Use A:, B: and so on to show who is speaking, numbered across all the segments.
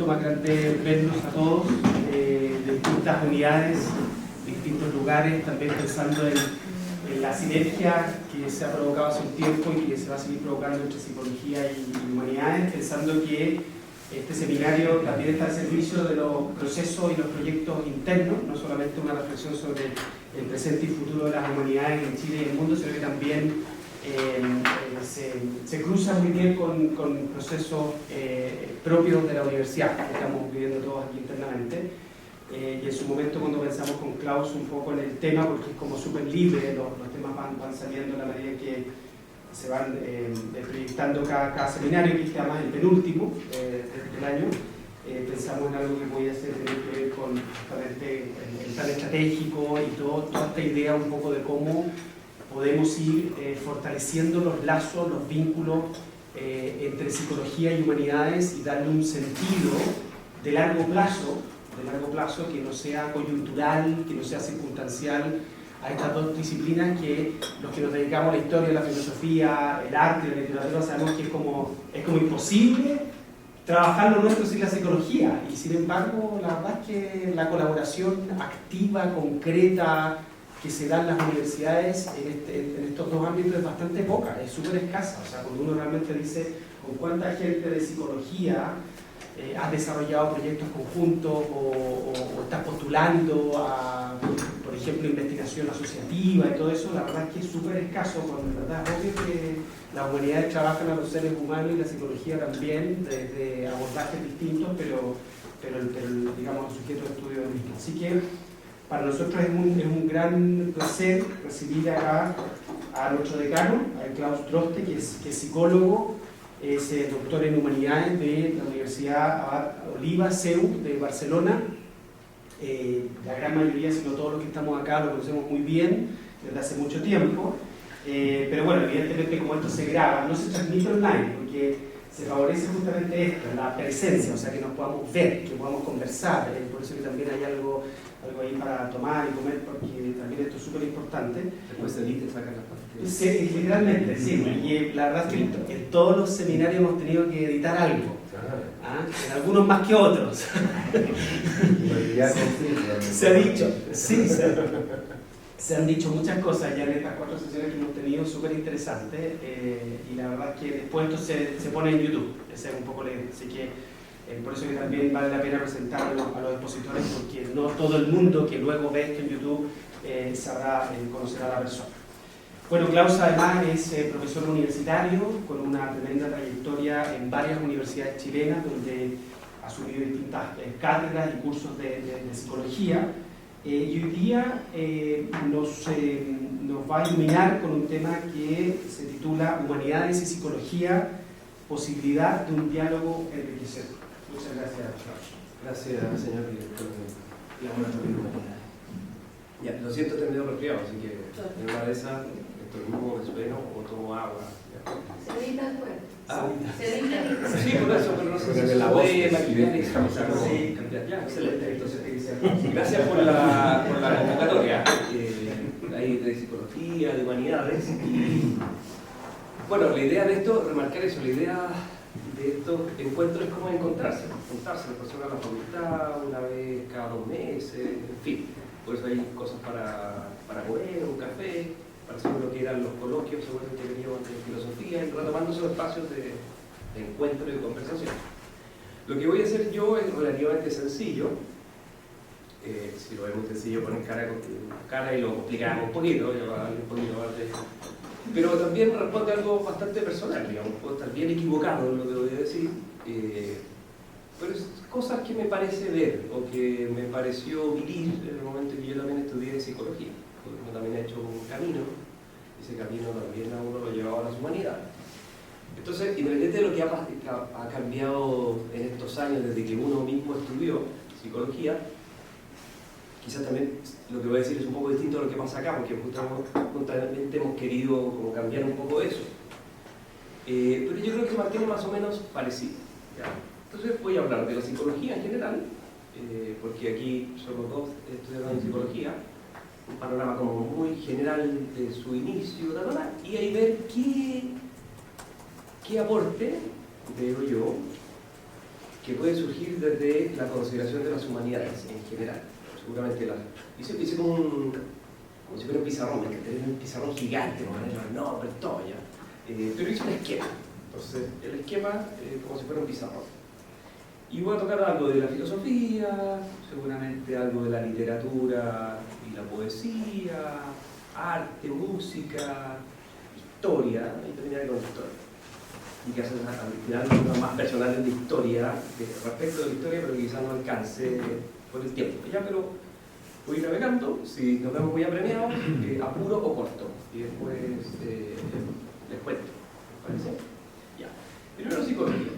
A: más grande verlos a todos, de distintas unidades, distintos lugares, también pensando en la sinergia que se ha provocado hace un tiempo y que se va a seguir provocando entre psicología y humanidades, pensando que este seminario también está al servicio de los procesos y los proyectos internos, no solamente una reflexión sobre el presente y futuro de las humanidades en Chile y el mundo, sino que también se cruza muy bien con procesos propios de la universidad que estamos viviendo todos aquí internamente. Y en su momento, cuando pensamos con Klaus un poco en el tema, porque es como súper libre, los temas van saliendo a la medida que se van proyectando cada seminario, que es además el penúltimo del año. Pensamos en algo que podía tener que ver con justamente el plan estratégico y toda esta idea un poco de cómo podemos ir fortaleciendo los lazos, los vínculos entre psicología y humanidades y darle un sentido de largo plazo que no sea coyuntural, que no sea circunstancial a estas dos disciplinas que los que nos dedicamos a la historia, la filosofía, el arte, la literatura, sabemos que es como imposible trabajar lo nuestro sin la psicología, y sin embargo la verdad es que la colaboración activa, concreta, que se da en las universidades en estos dos ámbitos es bastante poca, es súper escasa. O sea, cuando uno realmente dice con cuánta gente de psicología has desarrollado proyectos conjuntos o estás postulando a, por ejemplo, investigación asociativa y todo eso, la verdad es que es súper escaso, cuando en verdad es obvio que las humanidades trabajan a los seres humanos y la psicología también, desde abordajes distintos, pero digamos, los sujetos de estudio es el mismo. Así que para nosotros es un gran placer recibir acá a nuestro decano, a Klaus Droste, que es psicólogo, es doctor en Humanidades de la Universidad Abad Oliba, CEU, de Barcelona. La gran mayoría, si no todos los que estamos acá, lo conocemos muy bien desde hace mucho tiempo. Pero bueno, evidentemente como esto se graba, no se transmite online, porque se favorece justamente esto, la presencia, o sea, que nos podamos ver, que podamos conversar. Por eso que también hay algo ahí para tomar y comer, porque también esto es súper importante.
B: Después de te sacan las partes.
A: Sí, literalmente, sí. Y la verdad es que en todos los seminarios hemos tenido que editar algo. ¿Ah? En algunos más que otros. Se ha dicho, sí, se han dicho muchas cosas ya en estas 4 sesiones que hemos tenido, súper interesantes, y la verdad es que después esto se pone en YouTube, esa es un poco la idea. Así que por eso que también vale la pena presentarlo a los expositores, porque no todo el mundo que luego ve esto en YouTube sabrá conocer a la persona. Bueno, Klaus además es profesor universitario con una tremenda trayectoria en varias universidades chilenas, donde ha asumido distintas cátedras y cursos de psicología. Y hoy día nos va a iluminar con un tema que se titula Humanidades y Psicología, posibilidad de un diálogo enriquecedor. Muchas gracias, Klaus.
B: Gracias, señor director del Laboratorio de Humanidades. Ya, lo siento, estoy medio resfriado, así que en una de esas estornudo, me sueno o tomo agua.
C: Se edita después.
B: Se
C: edita.
B: Sí, por eso, pero no sé si la voz maquillar y cambiar. Ya,
A: excelente. Entonces,
B: gracias por la convocatoria. Hay de psicología, de humanidades. Y, bueno, la idea de esto, remarcar eso, la idea de estos encuentros es como encontrarse las personas a la facultad una vez cada 2 meses, en fin. Por eso hay cosas para comer, un café, para hacer lo que eran los coloquios, seguramente que veníamos de filosofía, y retomando esos espacios de encuentro y de conversación. Lo que voy a hacer yo es relativamente sencillo. Si lo ves muy sencillo, ponen cara y lo complicamos un poquito, yo voy a darle un poquito más de... Pero también responde a algo bastante personal, digamos, puedo estar bien equivocado en lo que voy a decir, pero es cosas que me parece ver o que me pareció vivir en el momento en que yo también estudié psicología, porque uno también ha hecho un camino, y ese camino también a uno lo llevaba a las humanidades. Entonces, independiente de lo que ha cambiado en estos años desde que uno mismo estudió psicología, quizás también lo que voy a decir es un poco distinto a lo que pasa acá, porque justamente hemos querido como cambiar un poco eso. Pero yo creo que se mantiene más o menos parecido, ¿ya? Entonces voy a hablar de la psicología en general, porque aquí somos 2 estudiantes de psicología, un panorama como muy general de su inicio, y ahí ver qué aporte veo yo que puede surgir desde la consideración de las humanidades en general. Seguramente hice como si fuera un pizarrón, que tenés un pizarrón gigante, con el nombre, todo ya. Pero hice un esquema. Entonces, el esquema como si fuera un pizarrón. Y voy a tocar algo de la filosofía, seguramente algo de la literatura y la poesía, arte, música, historia, y terminaré con historia. Y que hacen al final cosas más personales de historia, respecto de la historia, pero que quizás no alcance por el tiempo. Ya, pero voy navegando, si nos vemos muy apremiados, apuro o corto. Y después les cuento. ¿Les parece? Ya. Primero, psicología.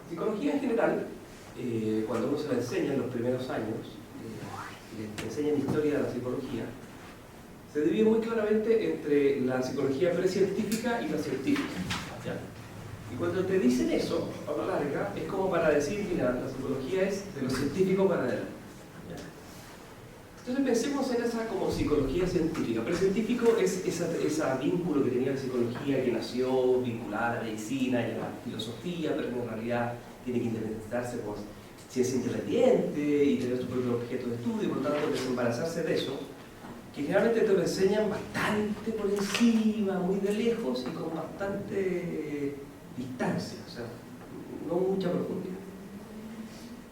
B: Psicología en general, cuando uno se la enseña en los primeros años, le enseñan historia de la psicología, se divide muy claramente entre la psicología precientífica y la científica. ¿Ya? Y cuando te dicen eso, a la larga, es como para decir, mira, la psicología es de lo científico para adelante. Entonces pensemos en esa como psicología científica. Pero científico es ese vínculo que tenía la psicología, que nació vinculada a la medicina y a la filosofía, pero en realidad tiene que independizarse por ciencia independiente y tener su propio objeto de estudio, y por lo tanto desembarazarse de eso, que generalmente te lo enseñan bastante por encima, muy de lejos y con bastante distancia, o sea, no mucha profundidad.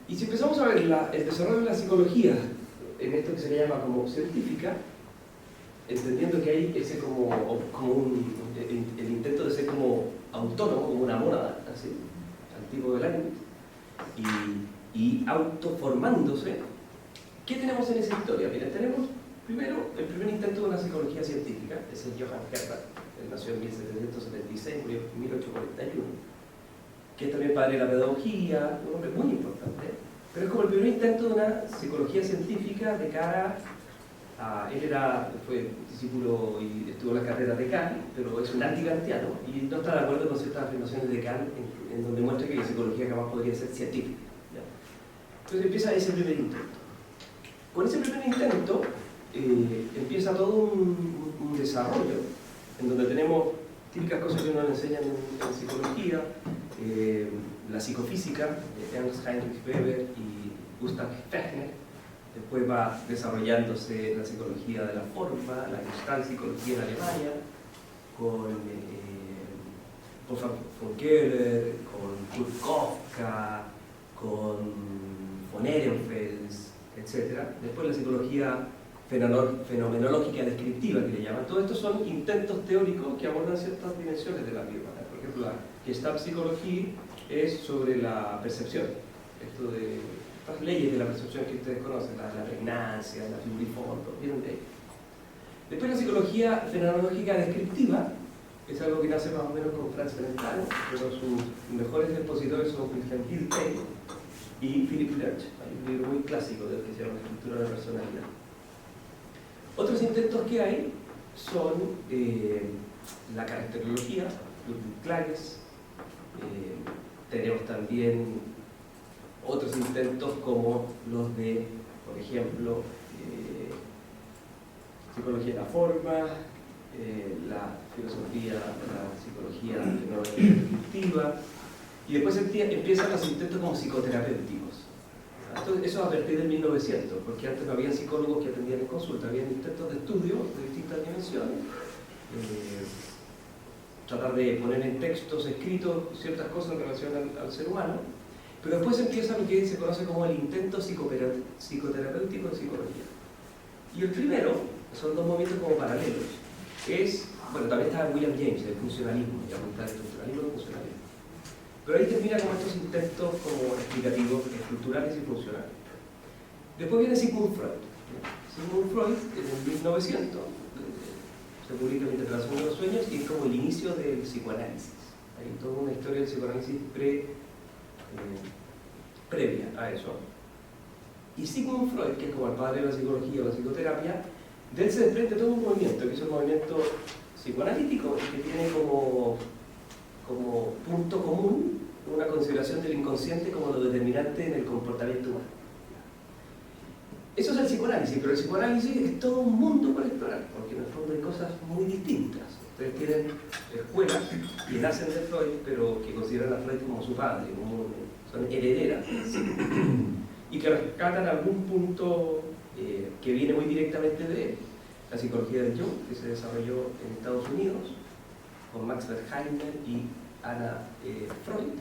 B: Y si empezamos a ver el desarrollo de la psicología en esto que se le llama como científica, entendiendo que hay ese el intento de ser como autónomo, como una mónada, así, al tipo de Leibniz, y autoformándose, ¿qué tenemos en esa historia? Miren, tenemos primero el primer intento de una psicología científica, es el Johann Herbert, él nació en 1776, murió en 1841, que es también padre de la pedagogía, un hombre muy importante. Pero es como el primer intento de una psicología científica de cara a... Él fue discípulo y estuvo en la carrera de Kant, pero es un anti-kantiano y no está de acuerdo con ciertas afirmaciones de Kant en donde muestra que la psicología jamás podría ser científica. ¿Ya? Entonces empieza ese primer intento. Con ese primer intento empieza todo un desarrollo en donde tenemos típicas cosas que uno le enseñan en psicología, la psicofísica de Ernst Heinrich Weber y Gustav Fechner. Después va desarrollándose la psicología de la forma, la Gestalt-psicología en Alemania, con Wolfgang von Köhler, con Kurt Kafka, con von Ehrenfels, etc. Después la psicología fenomenológica descriptiva, que le llaman. Todo esto son intentos teóricos que abordan ciertas dimensiones de la vida. Por ejemplo, la Gestalt-psicología es sobre la percepción. Esto de estas leyes de la percepción que ustedes conocen, la pregnancia, la figurifondo, vienen de ahí. Después la psicología fenomenológica descriptiva, que es algo que nace más o menos con Franz Brentano, pero sus mejores expositores son Wilhelm Dilthey y Philipp Lerch. Hay un libro muy clásico del que se llama La estructura de la personalidad. Otros intentos que hay son la caracterología, Ludwig Klages. Tenemos también otros intentos como los de, por ejemplo, psicología de la forma, la filosofía, la psicología descriptiva, y después empiezan los intentos como psicoterapéuticos. Entonces, eso a partir del 1900, porque antes no había psicólogos que atendían en consulta, había intentos de estudio de distintas dimensiones, tratar de poner en textos escritos ciertas cosas en relación al ser humano, pero después empieza lo que se conoce como el intento psicoterapéutico en psicología. Y el primero, son dos movimientos como paralelos, bueno, también está William James, el funcionalismo, el estructuralismo y el funcionalismo. Pero ahí termina con estos intentos como explicativos, estructurales y funcionales. Después viene Sigmund Freud. Sigmund Freud, en el 1900, se publica la Interpretación de los Sueños y es como el inicio del psicoanálisis. Hay toda una historia del psicoanálisis previa a eso. Y Sigmund Freud, que es como el padre de la psicología o la psicoterapia, de él se desprende todo un movimiento, que es un movimiento psicoanalítico y que tiene como punto común una consideración del inconsciente como lo determinante en el comportamiento humano. Eso es el psicoanálisis, pero el psicoanálisis es todo un mundo por explorar, porque en el fondo hay cosas muy distintas. Ustedes tienen escuelas que nacen de Freud, pero que consideran a Freud como su padre, son herederas, y que rescatan algún punto que viene muy directamente de él. La psicología del yo, que se desarrolló en Estados Unidos, con Max Wertheimer y Anna Freud.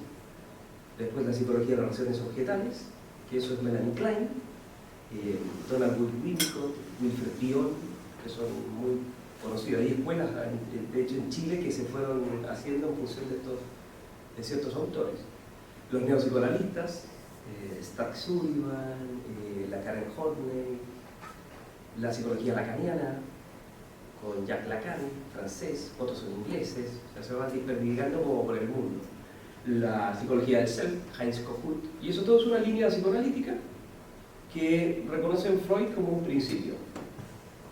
B: Después la psicología de relaciones objetales, que eso es Melanie Klein, Donald Wood Winnicott, Wilfred Bion, que son muy conocidos. Hay escuelas, de hecho en Chile, que se fueron haciendo en función de ciertos autores. Los neopsicoanalistas, Stark Sullivan, la Karen Horney, la psicología lacaniana, con Jacques Lacan, francés, otros son ingleses, o sea, se van desperdigando como por el mundo. La psicología del self, Heinz Kohut, y eso todo es una línea psicoanalítica que reconocen Freud como un principio.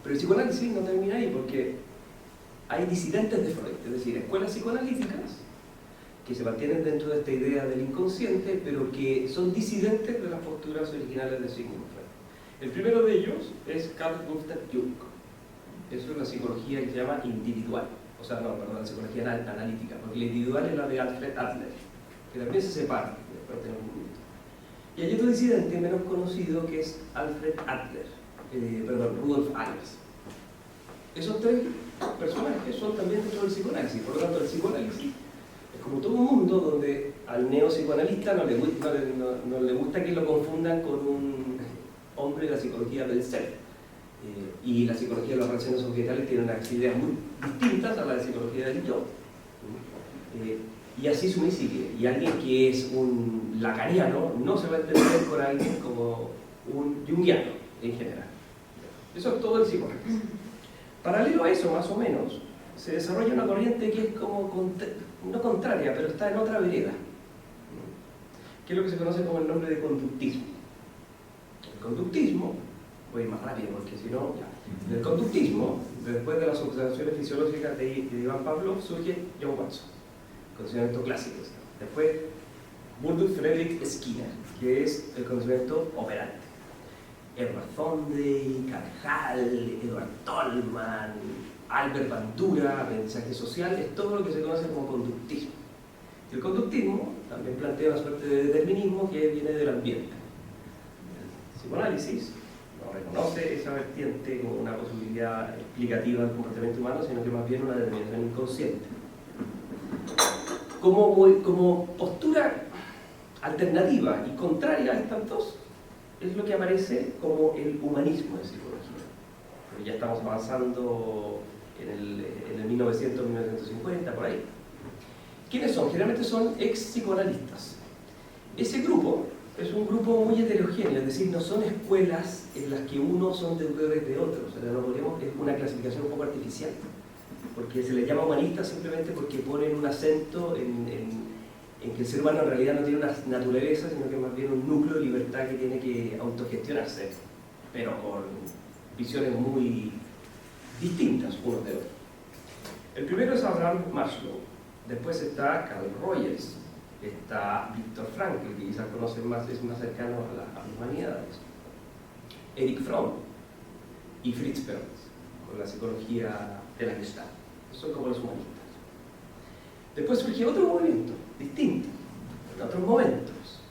B: Pero el psicoanálisis no termina ahí, porque hay disidentes de Freud, es decir, escuelas psicoanalíticas que se mantienen dentro de esta idea del inconsciente, pero que son disidentes de las posturas originales de Sigmund Freud. El primero de ellos es Carl Gustav Jung. Eso es la psicología que se llama individual, o sea, no, perdón, la psicología analítica, porque la individual es la de Alfred Adler, que también se separa, después tenemos un minuto. Y hay otro disidente menos conocido que es Alfred Adler, Rudolf Allers. Esos tres personajes son también dentro del psicoanálisis, por lo tanto el psicoanálisis es como todo un mundo donde al neopsicoanalista no le gusta que lo confundan con un hombre de la psicología del ser. Y la psicología de las relaciones objetales tiene unas ideas muy distintas a la de psicología del yo. Y así suma y sigue. Y alguien que es un lacaniano no se va a entender con alguien como un junguiano en general. Eso es todo el psicoanálisis. Paralelo a eso, más o menos, se desarrolla una corriente que es como, no contraria, pero está en otra vereda, que es lo que se conoce como el nombre de conductismo. El conductismo, voy a ir más rápido porque si no, ya. El conductismo, después de las observaciones fisiológicas de Ivan Pavlov, surge John Watson, conocimiento clásico. Después, Burdus Friedrich Skinner, que es el conocimiento operante. Edward Thorndike, Carl Hall, Edward Tolman, Albert Bandura, mensaje social, es todo lo que se conoce como conductismo. Y el conductismo también plantea una suerte de determinismo que viene del ambiente. El psicoanálisis no reconoce esa vertiente como una posibilidad explicativa del comportamiento humano, sino que más bien una determinación inconsciente. Como postura alternativa y contraria a estas dos, es lo que aparece como el humanismo de psicología. Pero ya estamos avanzando en el 1900-1950, por ahí. ¿Quiénes son? Generalmente son ex psicoanalistas. Ese grupo es un grupo muy heterogéneo, es decir, no son escuelas en las que unos son deudores de otros. O sea, no podemos, es una clasificación un poco artificial, porque se les llama humanistas simplemente porque ponen un acento en que el ser humano en realidad no tiene una naturaleza, sino que más bien un núcleo de libertad que tiene que autogestionarse, pero con visiones muy distintas unos de otros. El primero es Abraham Maslow, después está Carl Rogers, está Viktor Frankl, que quizás conocen más, es más cercano a las humanidades, Erich Fromm y Fritz Perls, con la psicología de la Gestalt. Son como los humanistas. Después surge otro movimiento, distinto, en otros momentos,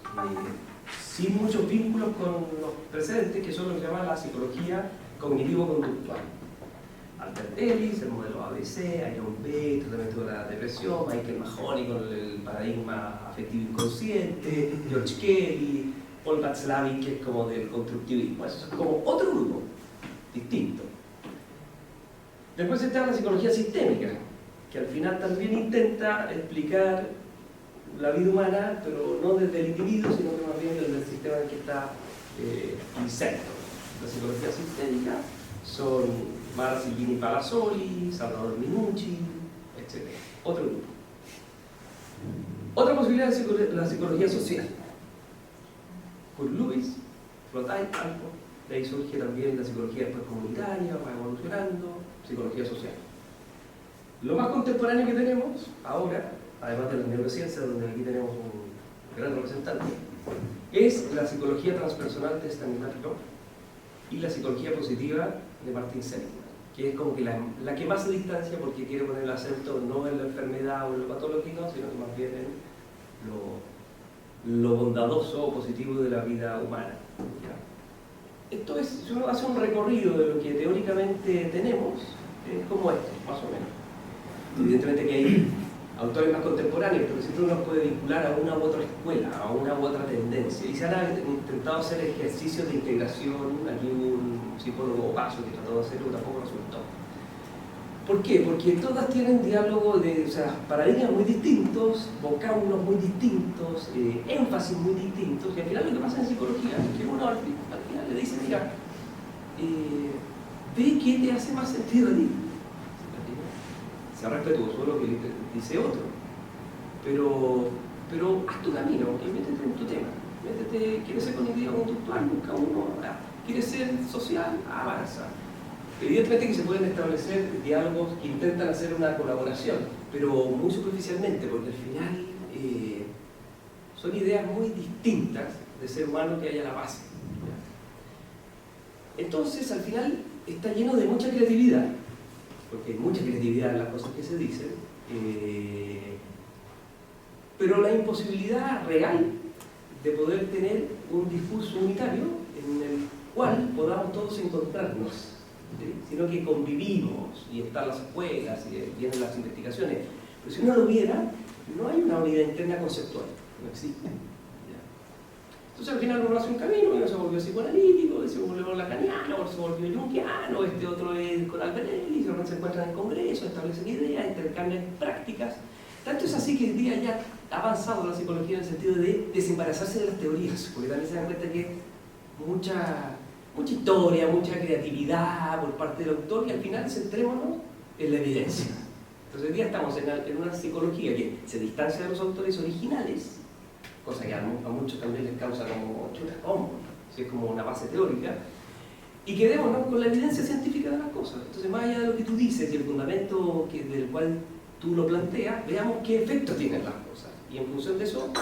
B: sin muchos vínculos con los precedentes, que son lo que se llama la psicología cognitivo-conductual. Albert Ellis, el modelo ABC, Ion B, el tratamiento de la depresión, Michael Mahoney con el paradigma afectivo inconsciente, George Kelly, Paul Václavic, que es como del constructivismo. Eso es como otro grupo, distinto. Después está la psicología sistémica, que al final también intenta explicar la vida humana, pero no desde el individuo, sino que más bien desde el sistema en que está inserto. La psicología sistémica son Marcellini Palazzoli, Salvador Minucci, etc. Otro grupo. Otra posibilidad es la psicología social. Kurt Lewis, Sloterdijk, de ahí surge también la psicología después comunitaria, va evolucionando, psicología social. Lo más contemporáneo que tenemos ahora, además de las neurociencias, donde aquí tenemos un gran representante, es la psicología transpersonal de Stanislav Grof, y la psicología positiva de Martin Seligman, que es como que la que más se distancia porque quiere poner el acento no en la enfermedad o en lo patológico, sino que más bien en lo bondadoso o positivo de la vida humana. Esto es, si uno hace un recorrido de lo que teóricamente tenemos, es como esto, más o menos. Evidentemente que hay autores más contemporáneos, pero siempre uno puede vincular a una u otra escuela, a una u otra tendencia. Y se han intentado hacer ejercicios de integración. Aquí un psicólogo Paso que trató de hacerlo, tampoco resultó. ¿Por qué? Porque todas tienen diálogos de, paradigmas muy distintos, vocábulos muy distintos, énfasis muy distintos, y al final lo que pasa en psicología es que uno al final le dice, mira, ve qué te hace más sentido a ti. Sea respetuoso lo que dice otro, pero haz tu camino y métete en tu tema. Métete, ¿quieres ser cognitivo-conductual? Busca uno. ¿Quieres ser social? Avanza. Evidentemente que se pueden establecer diálogos que intentan hacer una colaboración, pero muy superficialmente, porque al final son ideas muy distintas de ser humano que hay a la base. Entonces, al final, está lleno de mucha creatividad, porque hay mucha creatividad en las cosas que se dicen, pero la imposibilidad real de poder tener un discurso unitario en el cual podamos todos encontrarnos. ¿Sí? Sino que convivimos y están las escuelas y vienen las investigaciones. Pero si uno lo viera, no hay una unidad interna conceptual, no existe. ¿Ya? Entonces al final uno hace un camino, uno se volvió psicoanalítico, se volvió lacaniano, otro se volvió junguiano, este otro es con Alberelli, se encuentran en congresos, establecen ideas, intercambian prácticas. Tanto es así que hoy día ya ha avanzado la psicología en el sentido de desembarazarse de las teorías, porque también se dan cuenta que mucha historia, mucha creatividad por parte del autor, y al final centrémonos en la evidencia. Entonces hoy día estamos en una psicología que se distancia de los autores originales, cosa que a muchos también les causa como chuta, si es como una base teórica, y quedémonos con la evidencia científica de las cosas. Entonces, más allá de lo que tú dices y el fundamento del cual tú lo planteas, veamos qué efecto tienen las cosas, y en función de eso,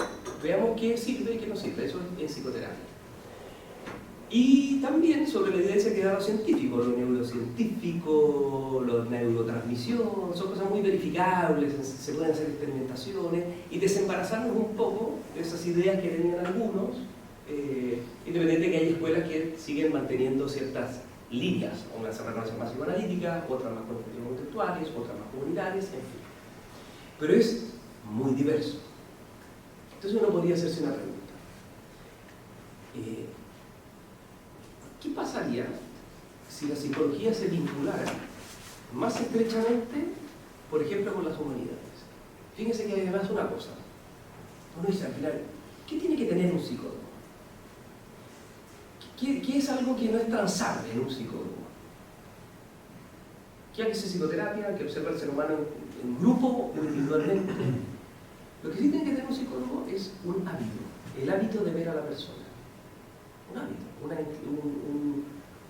B: veamos qué sirve y qué no sirve. Eso es psicoterapia. Y también sobre la evidencia que da lo científico, lo neurocientífico, la neurotransmisión, son cosas muy verificables, se pueden hacer experimentaciones y desembarazarnos un poco de esas ideas que tenían algunos, independientemente de que hay escuelas que siguen manteniendo ciertas líneas, unas se reconocen más psicoanalíticas, otras más contextuales, otras más comunitarias, en fin. Pero es muy diverso. Entonces uno podría hacerse una pregunta. ¿Qué pasaría si la psicología se vinculara más estrechamente, por ejemplo, con las humanidades? Fíjense que además una cosa, uno dice al final, ¿qué tiene que tener un psicólogo? ¿Qué es algo que no es transable en un psicólogo? ¿Qué hace psicoterapia? ¿Que observa el ser humano en grupo o individualmente? Lo que sí tiene que tener un psicólogo es un hábito, el hábito de ver a la persona. Un hábito,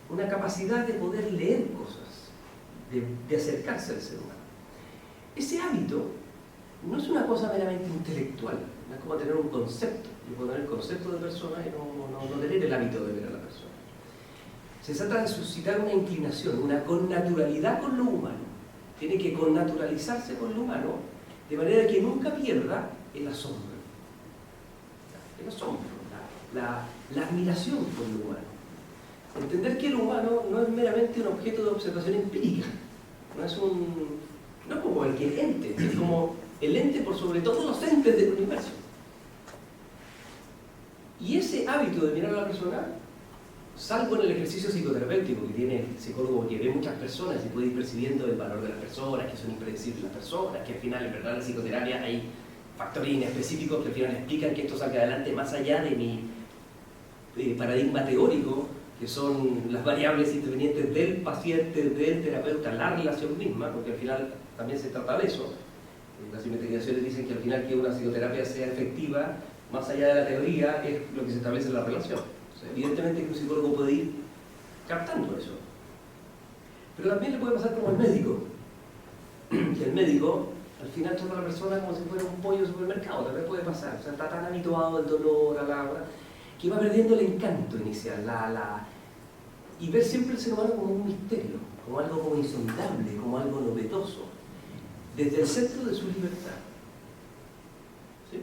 B: una capacidad de poder leer cosas, de acercarse al ser humano. Ese hábito no es una cosa meramente intelectual, no es como tener un concepto. Yo puedo tener el concepto de persona y no tener el hábito de ver a la persona. Se trata de suscitar una inclinación, una connaturalidad con lo humano. Tiene que connaturalizarse con lo humano, de manera que nunca pierda el asombro. El asombro, la admiración por lo humano. Entender que el humano no es meramente un objeto de observación empírica, no es como el ente, es como el ente por sobre todos los entes del universo. Y ese hábito de mirar a la persona, salvo en el ejercicio psicoterapéutico que tiene el psicólogo que ve muchas personas y puede ir percibiendo el valor de las personas, que son impredecibles las personas, que al final en verdad en la psicoterapia hay factores inespecíficos que al final explican que esto salga adelante más allá de mi paradigma teórico, que son las variables independientes del paciente, del terapeuta, la relación misma, porque al final también se trata de eso. Las investigaciones dicen que al final que una psicoterapia sea efectiva, más allá de la teoría, es lo que se establece en la relación. O sea, evidentemente que un psicólogo puede ir captando eso. Pero también le puede pasar como al médico. Que el médico al final trata a la persona como si fuera un pollo de supermercado, también puede pasar. O sea, está tan habituado al dolor, a la que va perdiendo el encanto inicial, y ver siempre el ser humano como un misterio, como algo como insondable, como algo novedoso, desde el centro de su libertad. ¿Sí?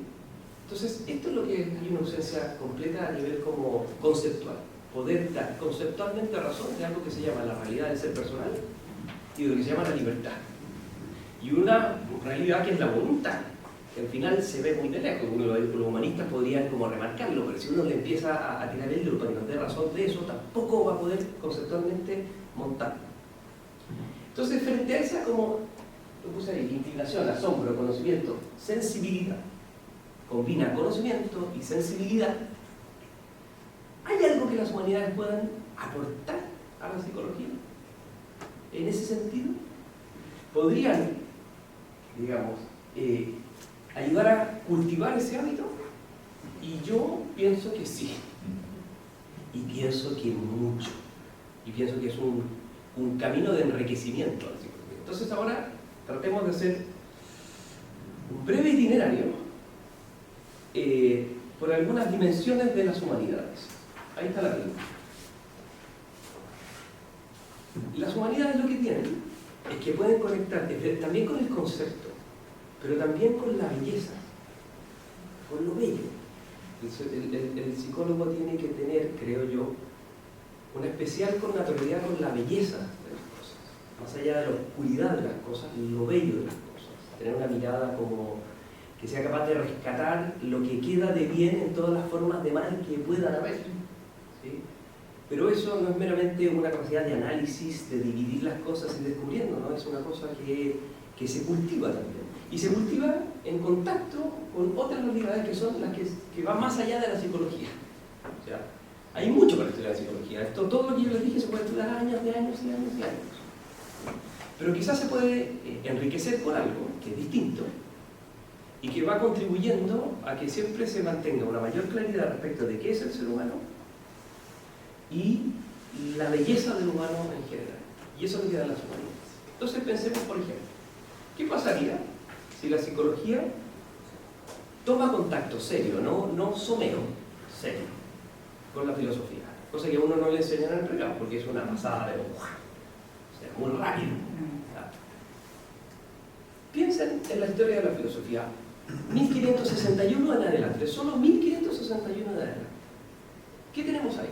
B: Entonces, esto es lo que hay una ausencia completa a nivel como conceptual. Poder dar conceptualmente razón de algo que se llama la realidad del ser personal y de lo que se llama la libertad. Y una realidad que es la voluntad, que al final se ve muy de lejos. Los humanistas podrían como remarcarlo, pero si uno le empieza a tirar el hilo para que nos dé razón de eso, tampoco va a poder conceptualmente montar. Entonces, frente a esa como, lo puse ahí, indignación, asombro, conocimiento, sensibilidad, combina conocimiento y sensibilidad, ¿hay algo que las humanidades puedan aportar a la psicología? En ese sentido, ¿podrían, digamos, ayudar a cultivar ese hábito? Y yo pienso que sí. Y pienso que mucho. Y pienso que es un camino de enriquecimiento a la psicología. Entonces ahora tratemos de hacer un breve itinerario por algunas dimensiones de las humanidades. Ahí está la pregunta. Las humanidades lo que tienen es que pueden conectar también con el concepto, pero también con la belleza, con lo bello. El psicólogo tiene que tener, creo yo, una especial connaturalidad con la belleza de las cosas, más allá de la oscuridad de las cosas, lo bello de las cosas, tener una mirada como que sea capaz de rescatar lo que queda de bien en todas las formas de mal que puedan haber, ¿sí? Pero eso no es meramente una capacidad de análisis, de dividir las cosas y descubriendo, ¿no? Es una cosa que se cultiva también. Y se cultiva en contacto con otras realidades que son las que van más allá de la psicología. O sea, hay mucho para estudiar la psicología. Todo lo que yo les dije se puede estudiar años y años y años y años. Pero quizás se puede enriquecer con algo que es distinto y que va contribuyendo a que siempre se mantenga una mayor claridad respecto de qué es el ser humano y la belleza del humano en general. Y eso es lo que dan las humanidades. Entonces pensemos, por ejemplo, ¿qué pasaría si la psicología toma contacto serio, no somero, serio, con la filosofía? Cosa que a uno no le enseñan en el pregrado, porque es una pasada de hoja, o sea, muy rápido. Piensen en la historia de la filosofía, 1561 en adelante, solo 1561 en adelante. ¿Qué tenemos ahí?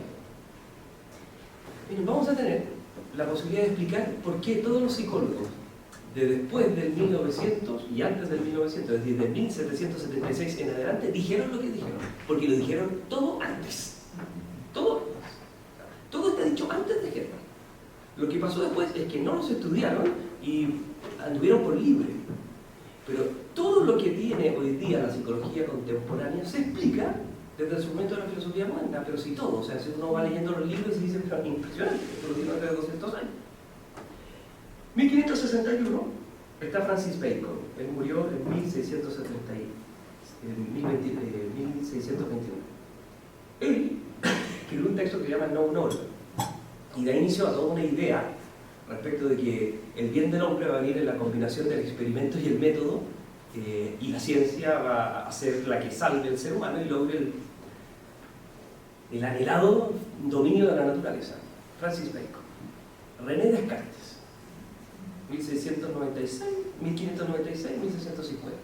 B: Miren, vamos a tener la posibilidad de explicar por qué todos los psicólogos de después del 1900 y antes del 1900, es decir, de 1776 en adelante, dijeron lo que dijeron, porque lo dijeron todo antes. Todo antes. Todo está dicho antes de Herder. Lo que pasó después es que no los estudiaron y anduvieron por libre. Pero todo lo que tiene hoy día la psicología contemporánea se explica desde el segmento de la filosofía moderna, pero si todo, o sea, si uno va leyendo los libros y dice, pero es impresionante, esto lo tiene hace 200 años. 1561 está Francis Bacon, él murió en 1621. Él escribió un texto que se llama No Order y da inicio a toda una idea respecto de que el bien del hombre va a venir en la combinación del experimento y el método, y la ciencia va a ser la que salve al ser humano y logre el anhelado dominio de la naturaleza. Francis Bacon. René Descartes, 1696, 1596, 1650.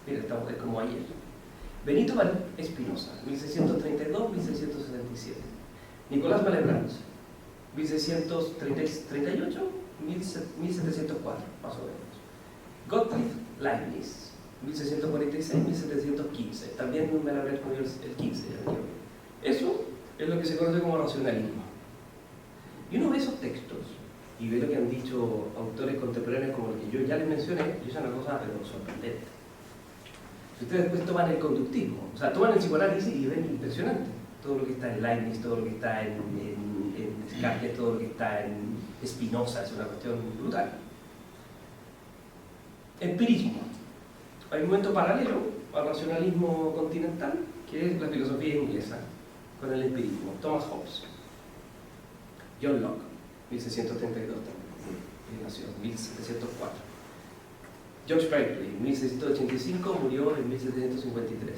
B: Mira, estamos como ayer. Benito Espinosa, 1632, 1677. Nicolás Malebranche, 1638, 1704, más o menos. Gottlieb Leibniz, 1646, 1715. También Malebranche murió el 15, ya me equivoqué. Eso es lo que se conoce como racionalismo. Y uno ve esos textos y ve lo que han dicho autores contemporáneos como el que yo ya les mencioné, y es una cosa pero sorprendente. Si ustedes después toman el conductismo, o sea, toman el psicoanálisis y ven impresionante todo lo que está en Leibniz, todo lo que está en Descartes, todo lo que está en Spinoza, es una cuestión brutal. Empirismo. Hay un momento paralelo al racionalismo continental, que es la filosofía inglesa, con el empirismo. Thomas Hobbes, John Locke, 1632 también, nació en 1704. George Berkeley, 1685, murió en 1753.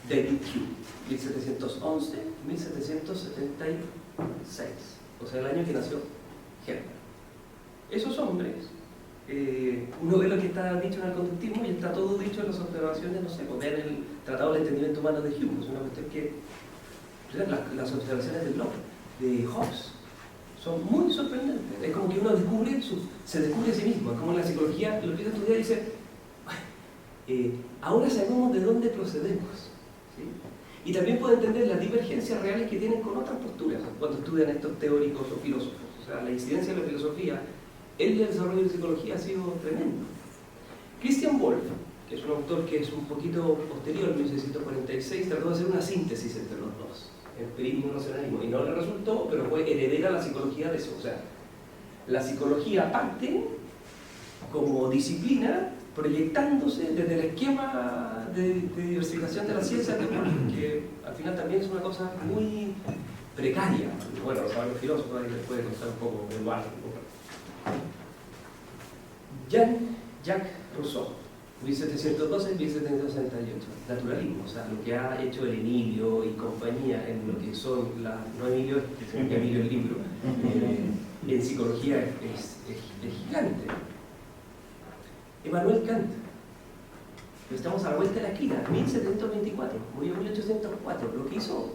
B: David Hume, 1711, 1776. o sea, el año que nació Herder. Esos hombres, uno ve lo que está dicho en el conductismo y está todo dicho en las observaciones, no sé, pues vean el Tratado del Entendimiento Humano de Hume, es una cuestión que las observaciones de Locke, de Hobbes, son muy sorprendentes. Es como que uno se descubre a sí mismo, es como en la psicología, lo que uno estudia dice, ahora sabemos de dónde procedemos, ¿sí? Y también puede entender las divergencias reales que tienen con otras posturas cuando estudian estos teóricos o filósofos. O sea, la incidencia de la filosofía en el desarrollo de psicología ha sido tremendo. Christian Wolff, que es un autor que es un poquito posterior, en 1646, trató de hacer una síntesis entre los dos, empirismo y racionalismo, y no le resultó, pero fue heredera la psicología de eso. O sea, la psicología parte como disciplina proyectándose desde el esquema de diversificación de la ciencia, que al final también es una cosa muy precaria. Bueno, lo saben los filósofos, ahí les puede costar un poco el barco. Jean-Jacques Rousseau, 1712-1768, naturalismo, o sea, lo que ha hecho el Emilio y compañía en lo que son no Emilio, Emilio el libro, en psicología es gigante. Emmanuel Kant, estamos a la vuelta de la esquina, 1724, murió en 1804. Lo que hizo,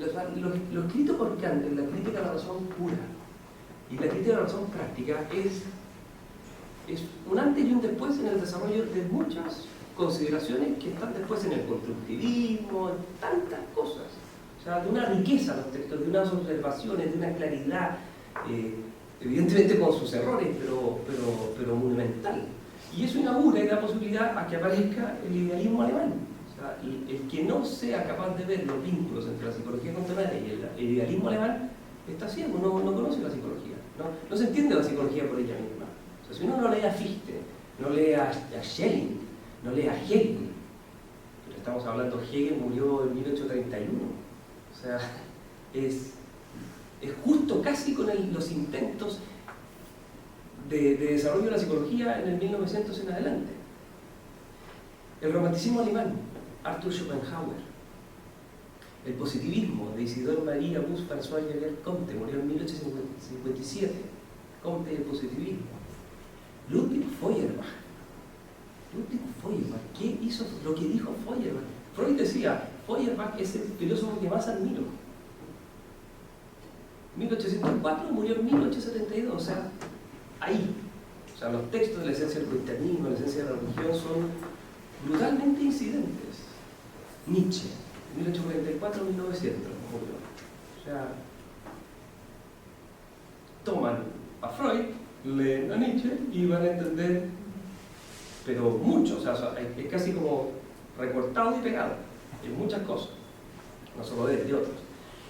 B: lo escrito por Kant en la crítica a la razón pura y la crítica a la razón práctica es un antes y un después en el desarrollo de muchas consideraciones que están después en el constructivismo, en tantas cosas. O sea, de una riqueza los textos, de unas observaciones, de una claridad, evidentemente con sus errores, pero monumental. Y eso inaugura y da posibilidad a que aparezca el idealismo alemán. O sea, el que no sea capaz de ver los vínculos entre la psicología contemporánea y el idealismo alemán está ciego, no conoce la psicología. No se entiende la psicología por ella misma. O sea, si uno no lee a Fichte, no lee a Schelling, no lee a Hegel, pero estamos hablando, Hegel murió en 1831. O sea, es justo casi con los intentos de desarrollo de la psicología en el 1900 en adelante. El romanticismo alemán, Arthur Schopenhauer. El positivismo de Isidore María Busch François Javier Comte, murió en 1857. Comte y el positivismo. Ludwig Feuerbach. ¿Qué hizo? Lo que dijo Feuerbach. Freud decía, Feuerbach es el filósofo que más admiro. 1804, murió en 1872, o sea, ahí. O sea, los textos de la esencia del cristianismo, la esencia de la religión son brutalmente incidentes. Nietzsche, 1844-1900, murió. O sea, toman a Freud, leen a Nietzsche y van a entender, pero mucho, o sea, es casi como recortado y pegado en muchas cosas, no solo de otros.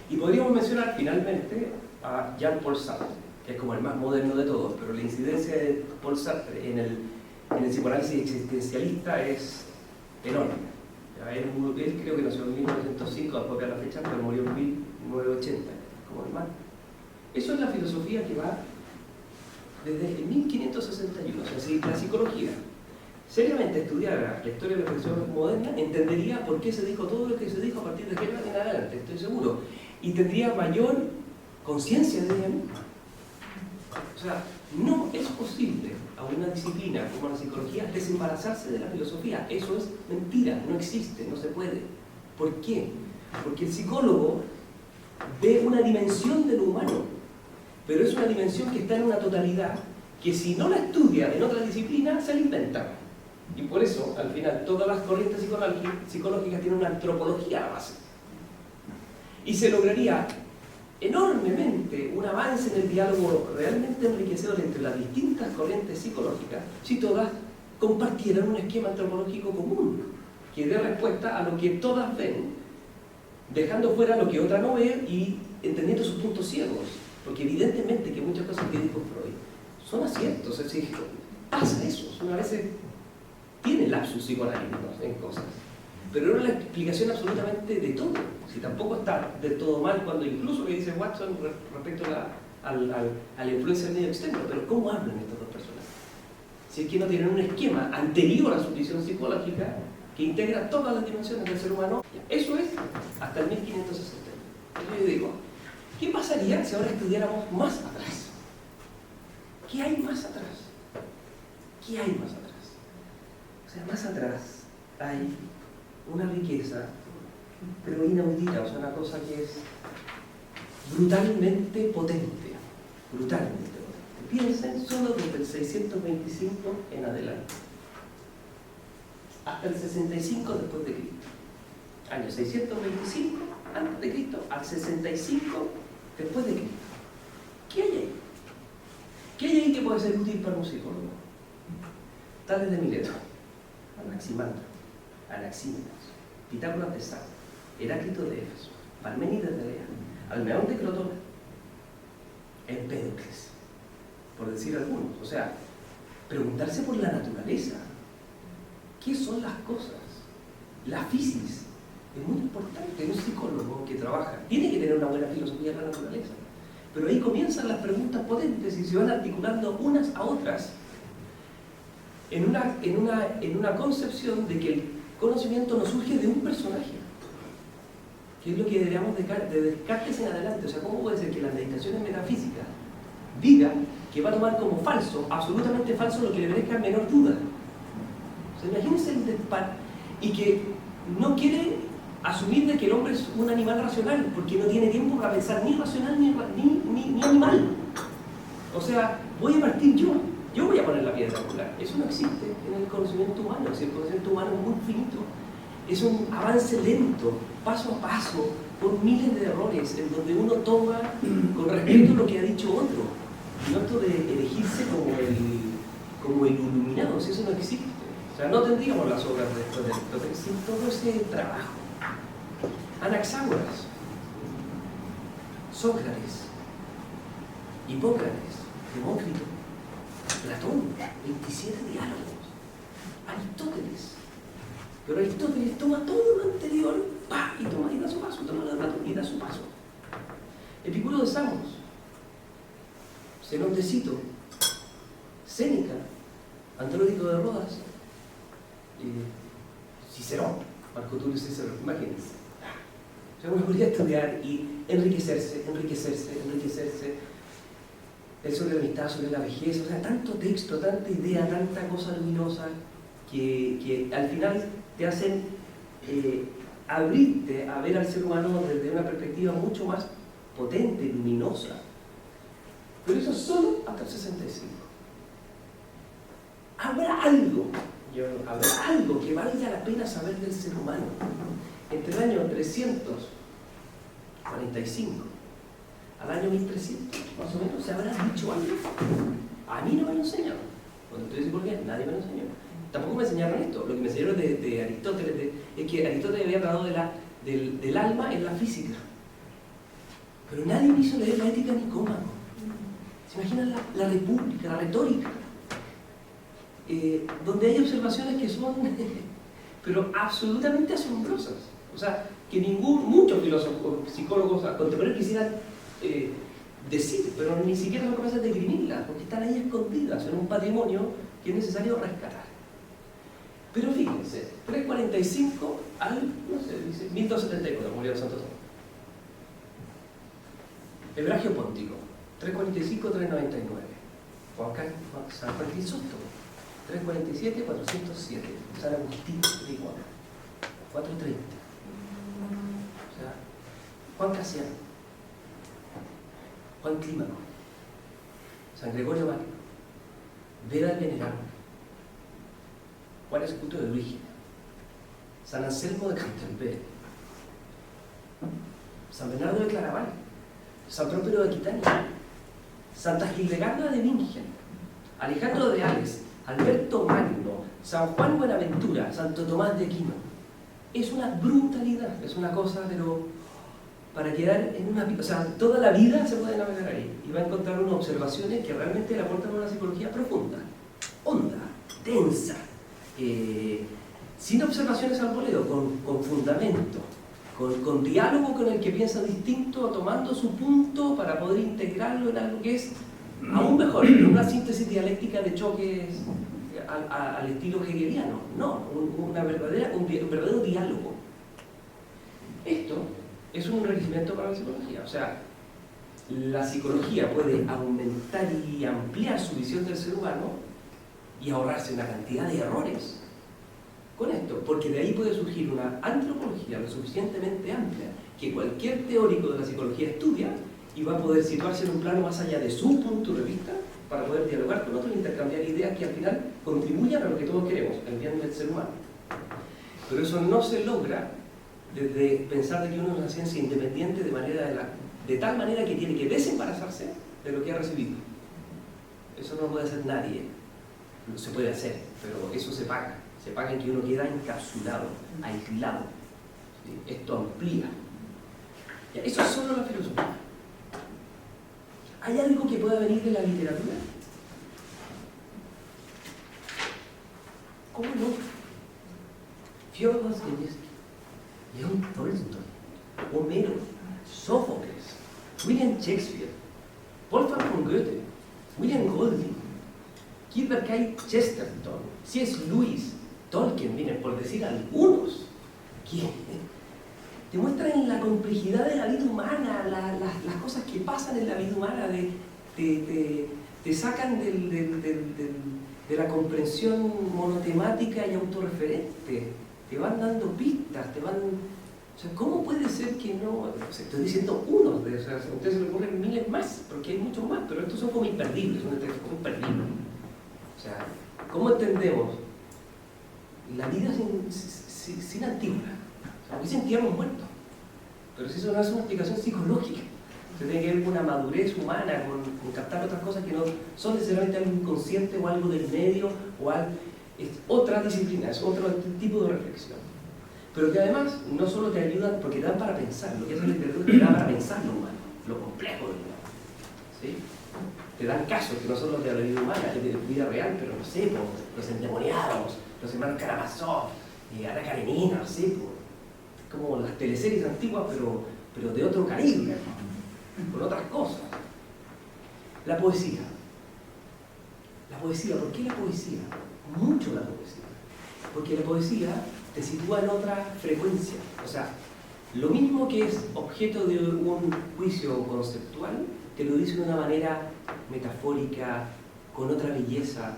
B: Y podríamos mencionar finalmente a Jean-Paul Sartre, que es como el más moderno de todos, pero la incidencia de Paul Sartre en el psicoanálisis existencialista es enorme. Él creo que nació en 1905, a copia la fecha, pero murió en 1980, como el más. Eso es la filosofía que va desde 1561. O sea, si la psicología seriamente estudiara la historia de la reflexión moderna, entendería por qué se dijo todo lo que se dijo a partir de Hegel en adelante, estoy seguro, y tendría mayor conciencia de ella misma. O sea, no es posible a una disciplina como la psicología desembarazarse de la filosofía. Eso es mentira, no existe, no se puede. ¿Por qué? Porque el psicólogo ve una dimensión de lo humano, pero es una dimensión que está en una totalidad que si no la estudia en otra disciplina, se la inventa. Y por eso, al final, todas las corrientes psicológicas tienen una antropología a la base. Y se lograría enormemente un avance en el diálogo realmente enriquecedor entre las distintas corrientes psicológicas si todas compartieran un esquema antropológico común que dé respuesta a lo que todas ven, dejando fuera lo que otra no ve y entendiendo sus puntos ciegos, porque evidentemente que muchas cosas que dijo Freud son aciertos, es decir, pasa eso, una vez tiene lapsus psicoanalíticos en cosas, pero no es la explicación absolutamente de todo. Si tampoco está del todo mal cuando incluso le dice Watson respecto a la influencia del medio externo, pero ¿cómo hablan estas dos personas? Si es que no tienen un esquema anterior a su visión psicológica que integra todas las dimensiones del ser humano, eso es hasta el 1560. Entonces yo digo, ¿Qué pasaría si ahora estudiáramos más atrás? ¿Qué hay más atrás? ¿Qué hay más atrás? O sea, más atrás hay una riqueza, pero inaudita, o sea, una cosa que es brutalmente potente. Brutalmente potente. Piensen solo desde el 625 en adelante, hasta el 65 después de Cristo. Año 625 antes de Cristo al 65 después de Cristo. ¿Qué hay ahí? ¿Qué hay ahí que puede ser útil para un psicólogo? Tales de Mileto, Anaximandro, Anaxímenes, Pitágoras de Samos, Heráclito de Éfeso, Parménides de Lea, Almeón de Crotona, Empédocles, por decir algunos. O sea, preguntarse por la naturaleza. ¿Qué son las cosas? La física es muy importante. Un psicólogo que trabaja tiene que tener una buena filosofía de la naturaleza. Pero ahí comienzan las preguntas potentes y se van articulando unas a otras en una concepción de que el conocimiento no surge de un personaje, que es lo que deberíamos de Descartes en adelante. O sea, ¿cómo puede ser que las meditaciones metafísicas digan que va a tomar como falso, absolutamente falso, lo que le merezca menor duda? O sea, imagínense el dispar y que no quiere asumir de que el hombre es un animal racional, porque no tiene tiempo para pensar ni racional ni animal. O sea, voy a partir yo voy a poner la piedra angular. Eso no existe en el conocimiento humano. Si el conocimiento humano es muy finito, es un avance lento, paso a paso, con miles de errores, en donde uno toma con respeto lo que ha dicho otro. No esto de elegirse como el iluminado, si eso no existe. O sea, no tendríamos las obras después de Aristóteles sin todo ese trabajo. Anaxágoras, Sócrates, Hipócrates, Demócrito, Platón, 27 diálogos, Aristóteles. Pero Aristóteles toma todo lo anterior y da su paso, toma la Platón y da su paso. Epicuro de Samos, Zenón de Cito, Séneca, Andrónico de Rodas, Cicerón, Marco Tulio Cícero, imagínense. O sea, uno podría estudiar y enriquecerse, el sobre la amistad, sobre la vejez, o sea, tanto texto, tanta idea, tanta cosa luminosa que al final te hacen abrirte a ver al ser humano desde una perspectiva mucho más potente, luminosa. Pero eso solo hasta el 65. Habrá algo que valga la pena saber del ser humano. Entre el año 345 al año 1300, más o menos, ¿se habrá dicho algo? A mí no me lo enseñaron. Cuando estoy diciendo por qué, nadie me lo enseñó. Tampoco me enseñaron esto. Lo que me enseñaron de Aristóteles es que Aristóteles había hablado del alma en la física. Pero nadie me hizo leer la Ética Nicómaco. ¿Se imaginan la República, la retórica? Donde hay observaciones que son pero absolutamente asombrosas. O sea, que muchos filósofos, psicólogos contemporáneos quisieran decir, pero ni siquiera son capaces de esgrimirlas, porque están ahí escondidas en un patrimonio que es necesario rescatar. Pero fíjense, 345 al, no sé, dice 1274, murió Santo Tomás. Hebragio Póntico, 345-399. San Juan Crisóstomo, 347-407. San Agustín de Hipona, 430. O sea, Juan Casiano, Juan Clímaco, San Gregorio Magno, Beda el Venerable, Juan Escuto de Brígida, San Anselmo de Canterbury, San Bernardo de Claraval, San Próspero de Aquitania, Santa Hildegarda de Bingen, Alejandro de Ales, Alberto Magno, San Juan Buenaventura, Santo Tomás de Aquino. Es una brutalidad, es una cosa, pero para quedar en una... O sea, toda la vida se puede navegar ahí y va a encontrar unas observaciones que realmente le aportan una psicología profunda, honda, densa, sin observaciones al voleo, con fundamento, con diálogo con el que piensa distinto, tomando su punto para poder integrarlo en algo que es aún mejor, en una síntesis dialéctica de choques al estilo hegeliano. No, un verdadero diálogo. Esto es un enriquecimiento para la psicología. O sea, la psicología puede aumentar y ampliar su visión del ser humano y ahorrarse una cantidad de errores con esto, porque de ahí puede surgir una antropología lo suficientemente amplia que cualquier teórico de la psicología estudia y va a poder situarse en un plano más allá de su punto de vista para poder dialogar con otros e intercambiar ideas que al final contribuyan a lo que todos queremos, el bien del ser humano. Pero eso no se logra desde pensar de que uno es una ciencia independiente de tal manera que tiene que desembarazarse de lo que ha recibido. Eso no lo puede hacer nadie. Se puede hacer, pero eso se paga. Se paga en que uno queda encapsulado, aislado. ¿Sí? Esto amplía. Ya, eso es solo la filosofía. ¿Hay algo que pueda venir de la literatura? ¿Cómo no? Fyodor Dostoyevsky, León Tolstoy, Homero, Sófocles, William Shakespeare, Wolfgang von Goethe, William Golding, Gilbert K. Chesterton, C.S. Lewis, Tolkien, miren, por decir algunos, que te muestran la complejidad de la vida humana, las cosas que pasan en la vida humana, te sacan de la comprensión monotemática y autorreferente, te van dando pistas, o sea, ¿cómo puede ser que no? O sea, estoy diciendo unos de esos, a ustedes se les ocurren miles más, porque hay muchos más, pero estos son como imperdibles, son como imperdibles. O sea, ¿cómo entendemos la vida sin antígona? Aunque se entierran muertos. Pero si eso no es una explicación psicológica, se tiene que ver con una madurez humana, con captar otras cosas que no son necesariamente algo inconsciente o algo del medio, es otra disciplina, es otro tipo de reflexión. Pero que además no solo te ayudan, porque te dan para pensar, lo que hace la literatura te da para pensar lo humano, lo complejo del humano. ¿Sí? Te dan casos que no son los de la vida humana, es de vida real, pero no sé, los endemoniados, los hermanos Karamazov, Ana Karenina, no sé, como las teleseries antiguas, pero de otro caribe, con otras cosas. La poesía. La poesía, ¿por qué la poesía? Mucho la poesía. Porque la poesía te sitúa en otra frecuencia. O sea, lo mismo que es objeto de un juicio conceptual, te lo dice de una manera metafórica, con otra belleza,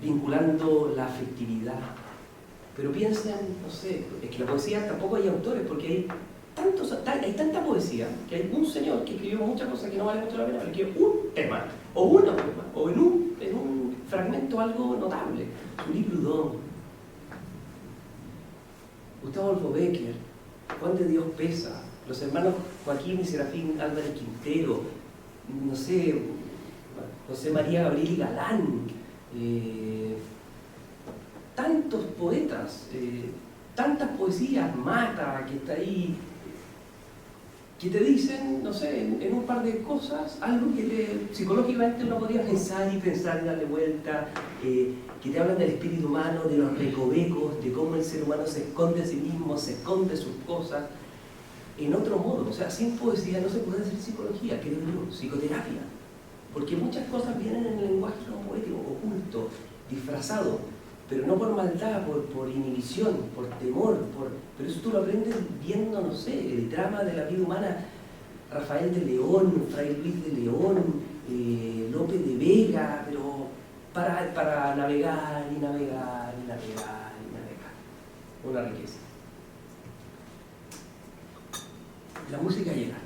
B: vinculando la afectividad. Pero piensen, no sé, es que la poesía tampoco hay autores, porque hay tanta poesía que hay un señor que escribió muchas cosas que no vale mucho la pena, pero escribió un tema, o una poema, o en un fragmento algo notable. Su libro Proudhon, Gustavo Adolfo Bécquer, Juan de Dios Pesa, los hermanos Joaquín y Serafín Álvarez Quintero, no sé, José María Gabriel y Galán, tantos poetas, tantas poesías, Mata, que está ahí, que te dicen, no sé, en un par de cosas, algo que psicológicamente uno podría pensar y darle vuelta, que te hablan del espíritu humano, de los recovecos, de cómo el ser humano se esconde a sí mismo, se esconde sus cosas, en otro modo. O sea, sin poesía no se puede hacer psicología, creo yo, psicoterapia, porque muchas cosas vienen en el lenguaje no poético, oculto, disfrazado, pero no por maldad, por inhibición, por temor, pero eso tú lo aprendes viendo, no sé, el drama de la vida humana, Rafael de León, Fray Luis de León, Lope de Vega, pero para navegar y navegar y navegar y navegar. Una riqueza. La música y el arte.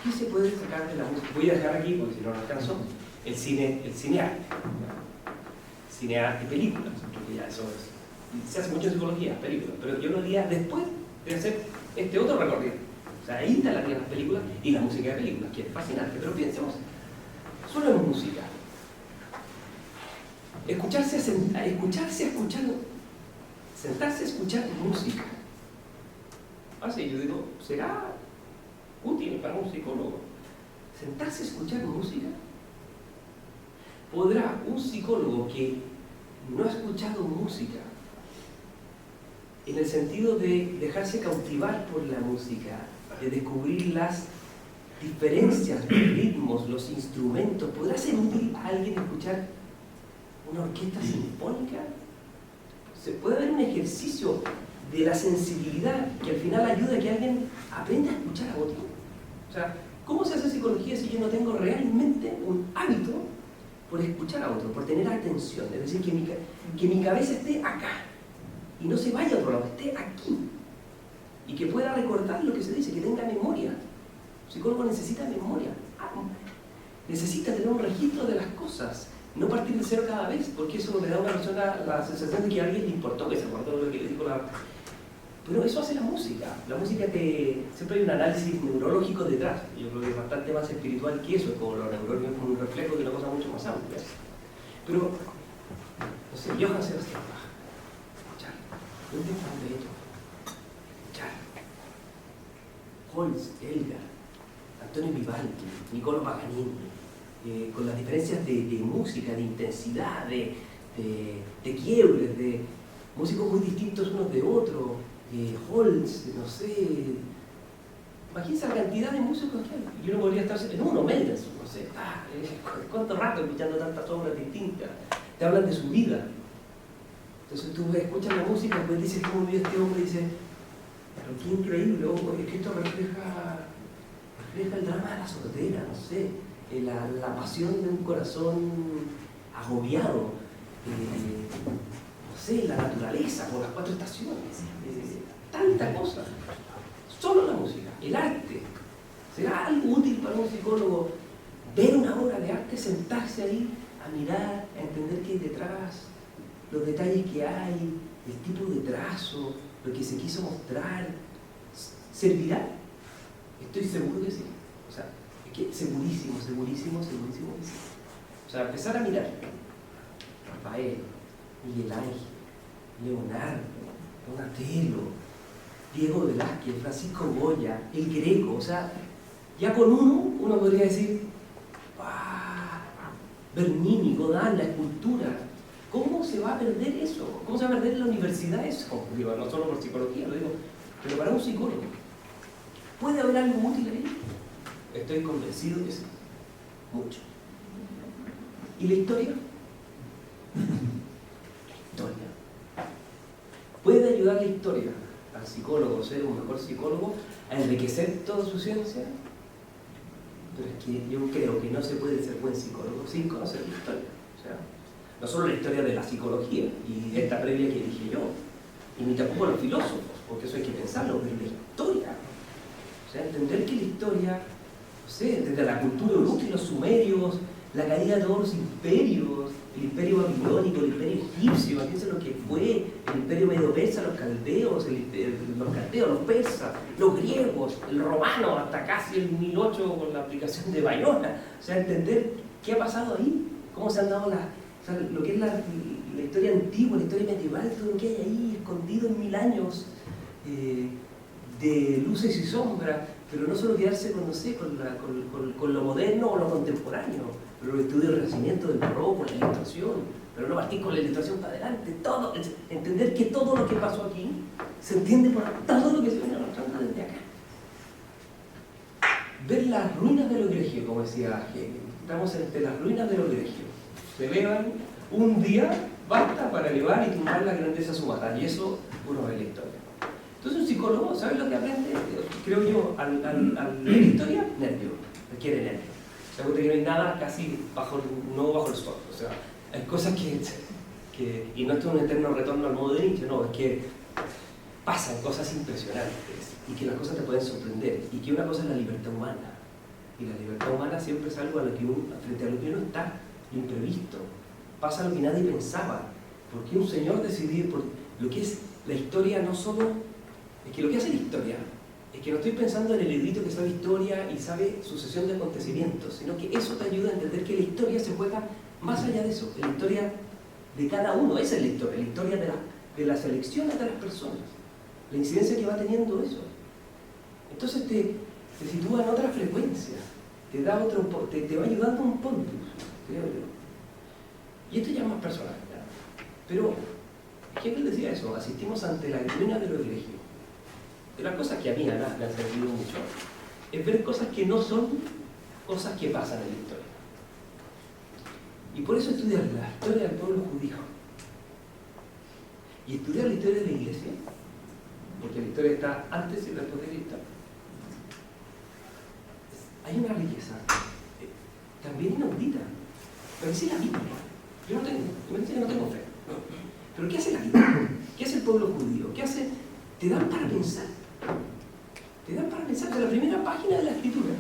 B: ¿Qué se puede sacar de la música? Voy a dejar aquí, porque si no alcanzo, el cinearte. Cinearte, películas, porque ya eso es. Se hace mucho en psicología, películas, pero yo lo haría después de hacer este otro recorrido. O sea, ahí instalaría las películas y la música de películas, que es fascinante, pero pensemos solo en música. Sentarse a escuchar música. Así yo digo, ¿será útil para un psicólogo sentarse a escuchar música? ¿Podrá un psicólogo que no ha escuchado música, en el sentido de dejarse cautivar por la música, de descubrir las diferencias, los ritmos, los instrumentos, podrá ser útil a alguien escuchar una orquesta sinfónica? Se puede ver un ejercicio de la sensibilidad que al final ayuda a que alguien aprenda a escuchar a otro. O sea, ¿cómo se hace psicología si yo no tengo realmente un hábito por escuchar a otro, por tener atención? Es decir, que mi cabeza esté acá y no se vaya a otro lado, esté aquí. Y que pueda recordar lo que se dice, que tenga memoria. El psicólogo necesita memoria. Necesita tener un registro de las cosas. No partir de cero cada vez, porque eso le da a una persona la sensación de que a alguien le importó, que se acordó de lo que le dijo la... Pero eso hace la música. La música siempre hay un análisis neurológico detrás. Yo creo que es bastante más espiritual que eso, es como los neurólogos como un reflejo de una cosa mucho más amplia. Pero, no sé, Johann Sebastian Bach, ¿dónde está Beethoven? Holst, Elgar, Antonio Vivaldi, Niccolò Paganini, con las diferencias de música, de intensidad, de quiebres, de músicos muy distintos unos de otros, Holst, no sé, imagínense la cantidad de músicos que hay. Yo no podría estar en uno, Mendelssohn, no sé, ¿cuánto rato escuchando tantas obras distintas? Te hablan de su vida. Entonces tú escuchas la música, después dices cómo vivió este hombre y dices, pero qué increíble, es que esto refleja el drama de la sordera, no sé, la pasión de un corazón agobiado, no sé, la naturaleza, por las 4 estaciones, tanta cosa. Solo la música, el arte. ¿Será algo útil para un psicólogo ver una obra de arte, sentarse ahí, a mirar, a entender qué hay detrás, los detalles que hay, el tipo de trazo, lo que se quiso mostrar? ¿Servirá? Estoy seguro que sí. O sea, es que segurísimo que sí. O sea, empezar a mirar Rafael, Miguel Ángel, Leonardo, Donatello, Diego Velázquez, Francisco Goya, el Greco. O sea, ya con uno podría decir, Bernini, Godin, la escultura. ¿Cómo se va a perder eso? ¿Cómo se va a perder en la universidad eso? Digo, no solo por psicología, lo digo, pero para un psicólogo. ¿Puede haber algo útil ahí? Estoy convencido que sí. Mucho. ¿Y la historia? La historia. ¿Puede ayudar la historia al psicólogo, ser un mejor psicólogo, a enriquecer toda su ciencia? Pero es que yo creo que no se puede ser buen psicólogo sin conocer la historia. O sea, no solo la historia de la psicología y esta previa que dije yo, y ni tampoco los filósofos, porque eso hay que pensarlo, pero la historia. O sea, entender que la historia, no sé, desde la cultura eurústica, los sumerios, la caída de todos los imperios, el imperio babilónico, el imperio egipcio, fíjense lo que fue, el imperio medo-persa, los caldeos, los persas, los griegos, el romano, hasta casi el 1008 con la aplicación de Bayona. O sea, entender qué ha pasado ahí, cómo se han dado o sea, lo que es la historia antigua, la historia medieval, todo lo que hay ahí escondido en 1000 años de luces y sombras, pero no solo quedarse con, no sé, con lo moderno o lo contemporáneo, pero el estudio del Renacimiento, del Barroco, la Ilustración, pero no partir con la Ilustración para adelante, todo, entender que todo lo que pasó aquí se entiende por todo lo que se viene arrastrando desde acá. Ver las ruinas de lo egregio, como decía Hegel. Estamos entre las ruinas de lo egregio. Se elevan un día, basta para elevar y tumbar la grandeza sumada, y eso uno ve la historia. Entonces un psicólogo, ¿sabes lo que aprende? Creo yo, al leer historia, nervio, requiere nervio. Se cuenta que no hay nada casi bajo el sol, o sea, hay cosas que y no esto es un eterno retorno al modo de Nietzsche, no, es que pasan cosas impresionantes y que las cosas te pueden sorprender, y que una cosa es la libertad humana, y la libertad humana siempre es algo frente a lo que uno está, lo imprevisto, pasa lo que nadie pensaba, porque un señor decidió por lo que es la historia. No solo es que lo que hace la historia es que no estoy pensando en el erudito que sabe historia y sabe sucesión de acontecimientos, sino que eso te ayuda a entender que la historia se juega más allá de eso, la historia de cada uno. Esa es la historia de las elecciones de las personas, la incidencia que va teniendo eso. Entonces te sitúa en otra frecuencia, te va ayudando un punto, creo yo. Y esto ya es más personal, ¿ya? Pero Hegel decía eso, asistimos ante la ruina de lo egregio. De las cosas que a mí además me han servido mucho es ver cosas que no son cosas que pasan en la historia. Y por eso estudiar la historia del pueblo judío y estudiar la historia de la iglesia, porque la historia está antes y después de Cristo, hay una riqueza también inaudita. Pero dice la Biblia. Yo no tengo, me dice que no tengo fe. Pero ¿qué hace la Biblia? ¿Qué hace el pueblo judío? ¿Qué hace? Te dan para pensar. Te dan para pensar. De la primera página de la Escritura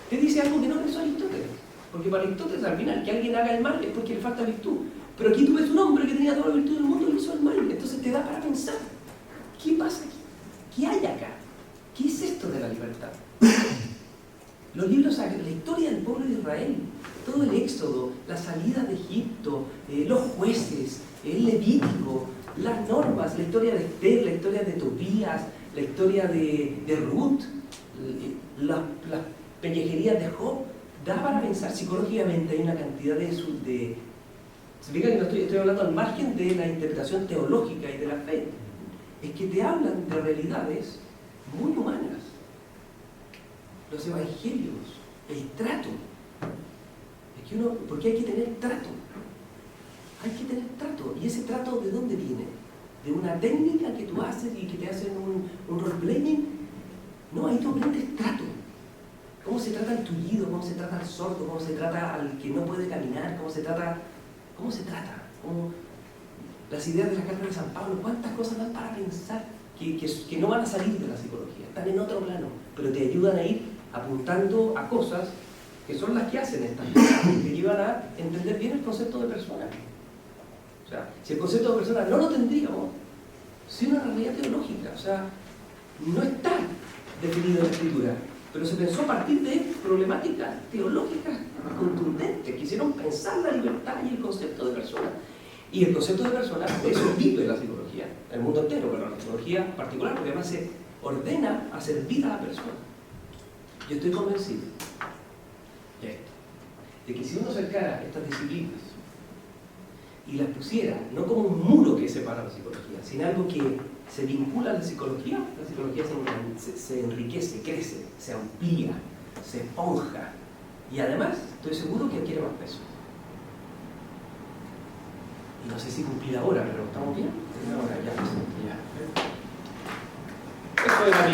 B: te dice algo que no pensó Aristóteles. Porque para Aristóteles, al final, que alguien haga el mal es porque le falta virtud. Pero aquí tú ves un hombre que tenía toda la virtud del mundo y hizo el mal. Entonces te da para pensar. ¿Qué pasa aquí? ¿Qué hay acá? ¿Qué es esto de la libertad? Los libros sagrados, la historia del pueblo de Israel, todo el éxodo, la salida de Egipto, los jueces, el Levítico, las normas, la historia de Esther, la historia de Tobías, la historia de Ruth, las pellejerías de Job, da para pensar psicológicamente. Hay una cantidad de se fijan que no estoy hablando al margen de la interpretación teológica y de la fe, es que te hablan de realidades muy humanas. Los evangelios, el trato. Es que porque hay que tener trato. Hay que tener trato. ¿Y ese trato de dónde viene? ¿De una técnica que tú haces y que te hacen un role-playing? No, ahí tú aprendes trato. ¿Cómo se trata al tullido? ¿Cómo se trata al sordo? ¿Cómo se trata al que no puede caminar? ¿Cómo se trata? Las ideas de la carta de San Pablo, ¿cuántas cosas dan para pensar? Que no van a salir de la psicología, están en otro plano, pero te ayudan a ir apuntando a cosas que son las que hacen estas cosas, que te llevan a entender bien el concepto de persona. O sea, si el concepto de persona no lo tendríamos, sin una realidad teológica, o sea, no está definido en la Escritura, pero se pensó a partir de problemáticas teológicas contundentes, que hicieron pensar la libertad y el concepto de persona. Y el concepto de persona, de eso vive la psicología, el mundo entero, pero la psicología en particular, porque además se ordena a servir a la persona. Yo estoy convencido de que si uno acercara estas disciplinas y las pusiera no como un muro que separa la psicología, sino algo que se vincula a la psicología se enriquece, crece, se amplía, se esponja y además estoy seguro que adquiere más peso. Y no sé si cumplir ahora, pero ¿estamos bien? Ahora ya. Eso es la